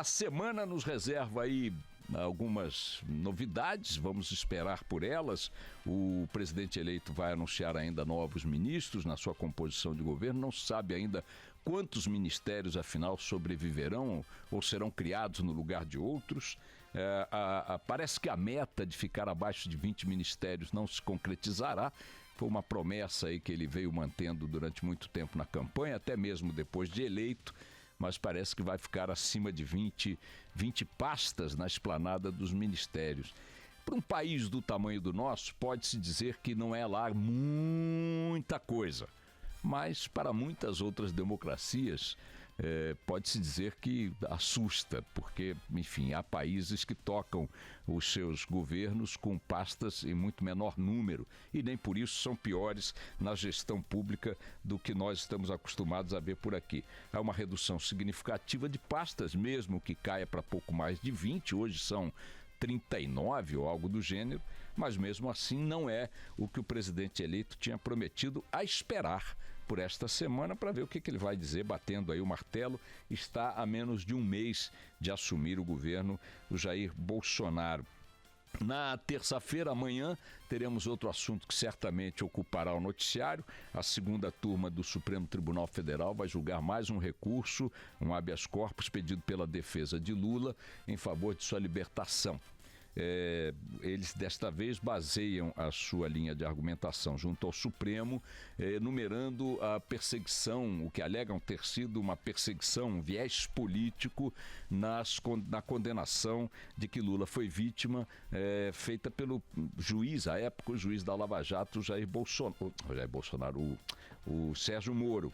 A semana nos reserva aí algumas novidades, vamos esperar por elas. O presidente eleito vai anunciar ainda novos ministros na sua composição de governo. Não se sabe ainda quantos ministérios, afinal, sobreviverão ou serão criados no lugar de outros. Parece que a meta de ficar abaixo de 20 ministérios não se concretizará. Foi uma promessa aí que ele veio mantendo durante muito tempo na campanha, até mesmo depois de eleito, mas parece que vai ficar acima de 20 pastas na esplanada dos ministérios. Para um país do tamanho do nosso, pode-se dizer que não é lá muita coisa, mas para muitas outras democracias pode-se dizer que assusta, porque, enfim, há países que tocam os seus governos com pastas em muito menor número e nem por isso são piores na gestão pública do que nós estamos acostumados a ver por aqui. Há uma redução significativa de pastas, mesmo que caia para pouco mais de 20, hoje são 39 ou algo do gênero, mas mesmo assim não é o que o presidente eleito tinha prometido, a esperar por esta semana para ver o que ele vai dizer, batendo aí o martelo. Está a menos de um mês de assumir o governo, o Jair Bolsonaro. Na terça-feira, amanhã, teremos outro assunto que certamente ocupará o noticiário. A segunda turma do Supremo Tribunal Federal vai julgar mais um recurso, um habeas corpus pedido pela defesa de Lula em favor de sua libertação. Eles desta vez baseiam a sua linha de argumentação junto ao Supremo, enumerando a perseguição, o que alegam ter sido uma perseguição, um viés político na condenação de que Lula foi vítima, feita pelo juiz, à época o juiz da Lava Jato, o Sérgio Moro.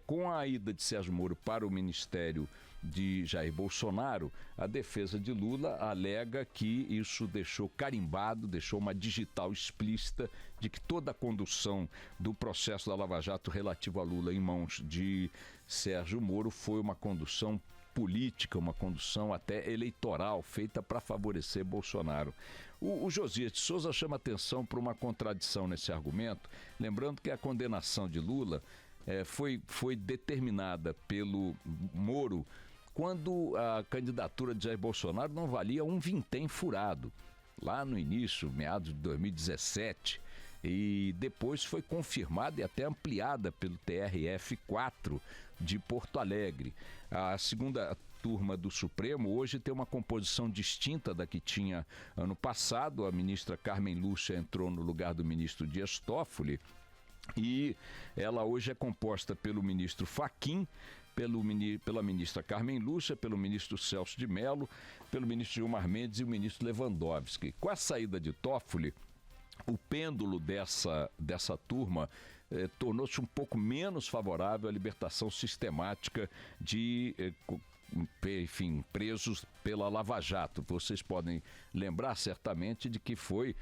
Com a ida de Sérgio Moro para o ministério de Jair Bolsonaro, a defesa de Lula alega que isso deixou carimbado, deixou uma digital explícita de que toda a condução do processo da Lava Jato relativo a Lula em mãos de Sérgio Moro foi uma condução política, uma condução até eleitoral, feita para favorecer Bolsonaro. O Josias de Souza chama atenção para uma contradição nesse argumento, lembrando que a condenação de Lula foi determinada pelo Moro quando a candidatura de Jair Bolsonaro não valia um vintém furado, lá no início, meados de 2017, e depois foi confirmada e até ampliada pelo TRF4 de Porto Alegre. A segunda turma do Supremo hoje tem uma composição distinta da que tinha ano passado. A ministra Carmen Lúcia entrou no lugar do ministro Dias Toffoli, e ela hoje é composta pelo ministro Fachin, pela ministra Carmen Lúcia, pelo ministro Celso de Mello, pelo ministro Gilmar Mendes e o ministro Lewandowski. Com a saída de Toffoli, o pêndulo dessa turma tornou-se um pouco menos favorável à libertação sistemática de presos pela Lava Jato. Vocês podem lembrar certamente de que foi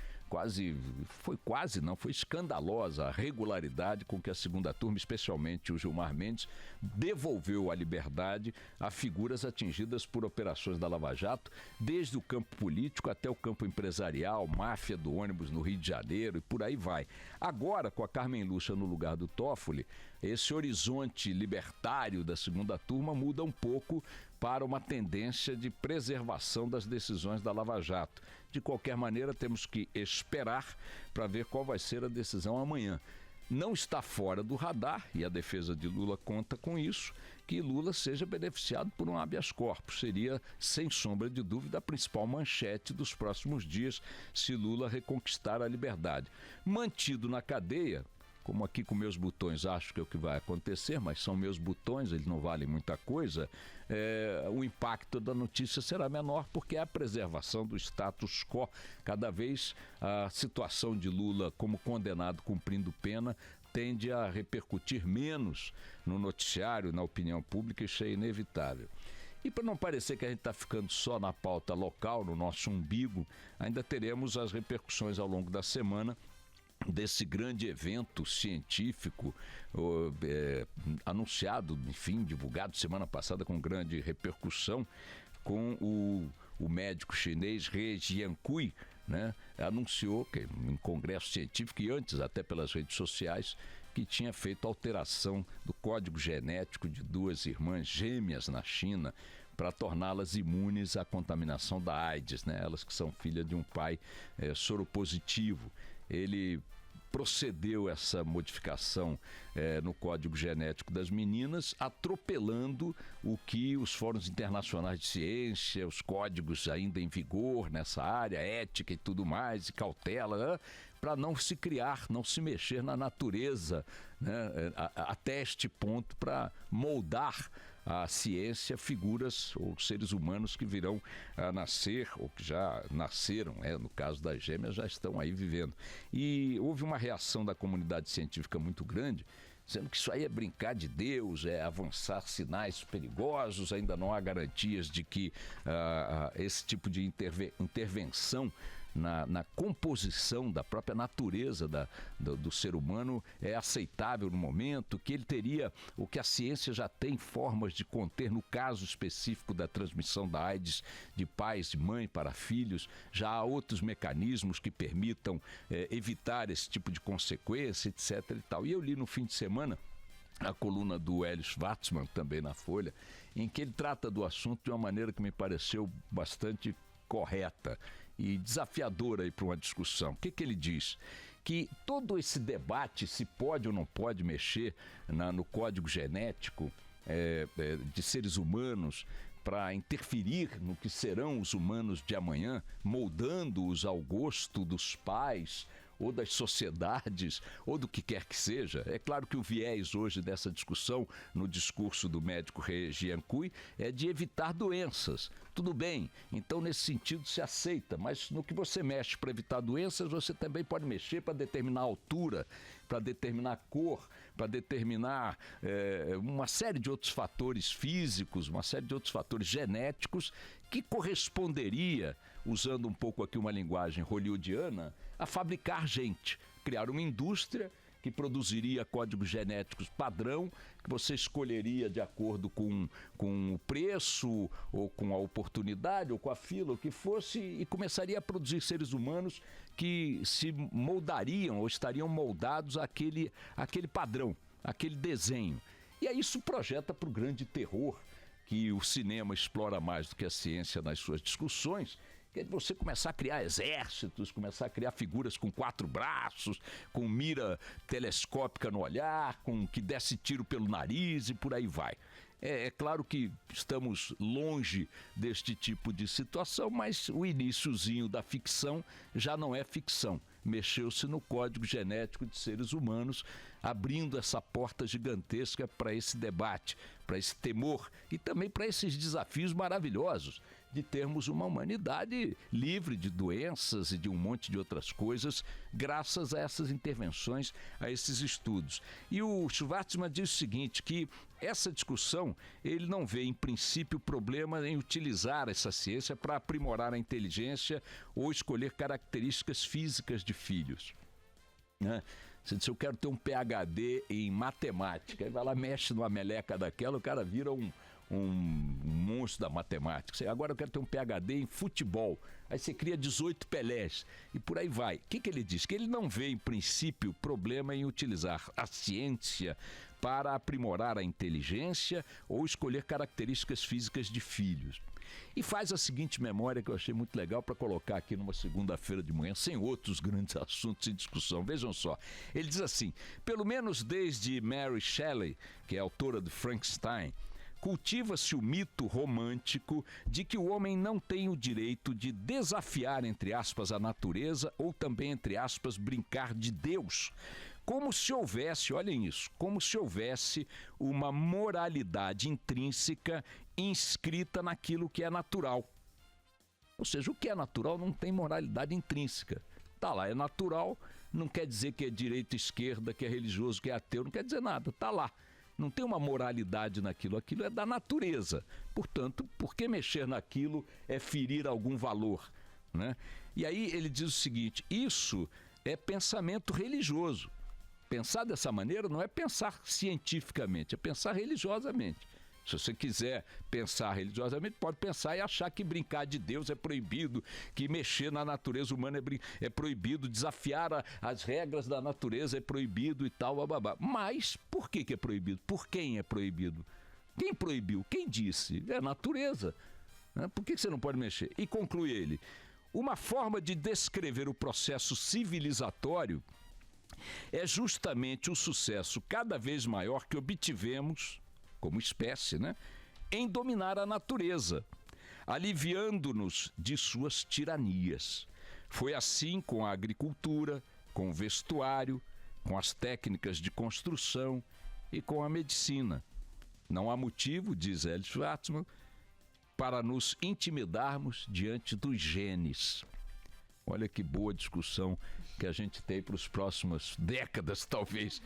escandalosa a regularidade com que a segunda turma, especialmente o Gilmar Mendes, devolveu a liberdade a figuras atingidas por operações da Lava Jato, desde o campo político até o campo empresarial, máfia do ônibus no Rio de Janeiro e por aí vai. Agora, com a Carmen Lúcia no lugar do Toffoli, esse horizonte libertário da segunda turma muda um pouco para uma tendência de preservação das decisões da Lava Jato. De qualquer maneira, temos que esperar para ver qual vai ser a decisão amanhã. Não está fora do radar, e a defesa de Lula conta com isso, que Lula seja beneficiado por um habeas corpus. Seria, sem sombra de dúvida, a principal manchete dos próximos dias se Lula reconquistar a liberdade. Mantido na cadeia, como aqui com meus botões acho que é o que vai acontecer, mas são meus botões, eles não valem muita coisa, o impacto da notícia será menor porque é a preservação do status quo. Cada vez a situação de Lula como condenado cumprindo pena tende a repercutir menos no noticiário, na opinião pública, isso é inevitável. E para não parecer que a gente está ficando só na pauta local, no nosso umbigo, ainda teremos as repercussões ao longo da semana desse grande evento científico anunciado, enfim, divulgado semana passada com grande repercussão, com o médico chinês He Jiankui, né, anunciou que em congresso científico e antes até pelas redes sociais que tinha feito alteração do código genético de duas irmãs gêmeas na China para torná-las imunes à contaminação da AIDS, né? Elas que são filhas de um pai soropositivo. Ele procedeu essa modificação no código genético das meninas, atropelando o que os fóruns internacionais de ciência, os códigos ainda em vigor nessa área, ética e tudo mais, e cautela, para não se criar, não se mexer na natureza, né, até este ponto, para moldar a ciência figuras ou seres humanos que virão a nascer ou que já nasceram, no caso das gêmeas, já estão aí vivendo. E houve uma reação da comunidade científica muito grande, dizendo que isso aí é brincar de Deus, é avançar sinais perigosos, ainda não há garantias de que esse tipo de intervenção na composição da própria natureza do ser humano é aceitável no momento, que ele teria o que a ciência já tem formas de conter no caso específico da transmissão da AIDS de pais e mãe para filhos. Já há outros mecanismos que permitam evitar esse tipo de consequência, etc. e tal. E eu li no fim de semana a coluna do Hélio Schwartzman, também na Folha, em que ele trata do assunto de uma maneira que me pareceu bastante correta e desafiadora aí para uma discussão. O que ele diz? Que todo esse debate, se pode ou não pode mexer no código genético de seres humanos para interferir no que serão os humanos de amanhã, moldando-os ao gosto dos pais ou das sociedades, ou do que quer que seja. É claro que o viés hoje dessa discussão, no discurso do médico He Jiankui, é de evitar doenças. Tudo bem, então nesse sentido se aceita, mas no que você mexe para evitar doenças, você também pode mexer para determinar a altura, para determinar a cor, para determinar uma série de outros fatores físicos, uma série de outros fatores genéticos que corresponderia, usando um pouco aqui uma linguagem hollywoodiana, a fabricar gente, criar uma indústria que produziria códigos genéticos padrão, que você escolheria de acordo com o preço, ou com a oportunidade, ou com a fila, o que fosse, e começaria a produzir seres humanos que se moldariam ou estariam moldados àquele padrão, àquele desenho. E aí isso projeta para o grande terror, que o cinema explora mais do que a ciência nas suas discussões, que é de você começar a criar exércitos, começar a criar figuras com 4 braços, com mira telescópica no olhar, com que desce tiro pelo nariz e por aí vai. É claro que estamos longe deste tipo de situação, mas o iniciozinho da ficção já não é ficção. Mexeu-se no código genético de seres humanos, abrindo essa porta gigantesca para esse debate, para esse temor e também para esses desafios maravilhosos de termos uma humanidade livre de doenças e de um monte de outras coisas, graças a essas intervenções, a esses estudos. E o Schwartzman diz o seguinte, que essa discussão, ele não vê em princípio problema em utilizar essa ciência para aprimorar a inteligência ou escolher características físicas de filhos, né? Você diz, eu quero ter um PhD em matemática, aí vai lá, mexe numa meleca daquela, o cara vira um monstro da matemática. Agora eu quero ter um PhD em futebol. Aí você cria 18 Pelés e por aí vai. O que ele diz? Que ele não vê, em princípio, problema em utilizar a ciência para aprimorar a inteligência ou escolher características físicas de filhos. E faz a seguinte memória que eu achei muito legal para colocar aqui numa segunda-feira de manhã, sem outros grandes assuntos em discussão. Vejam só, ele diz assim, pelo menos desde Mary Shelley, que é autora do Frankenstein, cultiva-se o mito romântico de que o homem não tem o direito de desafiar, entre aspas, a natureza ou também, entre aspas, brincar de Deus. Como se houvesse, olhem isso, como se houvesse uma moralidade intrínseca inscrita naquilo que é natural. Ou seja, o que é natural não tem moralidade intrínseca. Tá lá, é natural, não quer dizer que é direita, esquerda, que é religioso, que é ateu, não quer dizer nada, tá lá. Não tem uma moralidade naquilo, aquilo é da natureza. Portanto, por que mexer naquilo é ferir algum valor, né? E aí ele diz o seguinte, isso é pensamento religioso. Pensar dessa maneira não é pensar cientificamente, é pensar religiosamente. Se você quiser pensar religiosamente, pode pensar e achar que brincar de Deus é proibido, que mexer na natureza humana é proibido, desafiar as regras da natureza é proibido e tal, bababá. Mas por que é proibido? Por quem é proibido? Quem proibiu? Quem disse? É a natureza. Né? Por que você não pode mexer? E conclui ele: uma forma de descrever o processo civilizatório é justamente o sucesso cada vez maior que obtivemos, como espécie, né, em dominar a natureza, aliviando-nos de suas tiranias. Foi assim com a agricultura, com o vestuário, com as técnicas de construção e com a medicina. Não há motivo, diz Hélio Schwartzman, para nos intimidarmos diante dos genes. Olha que boa discussão que a gente tem para as próximas décadas, talvez.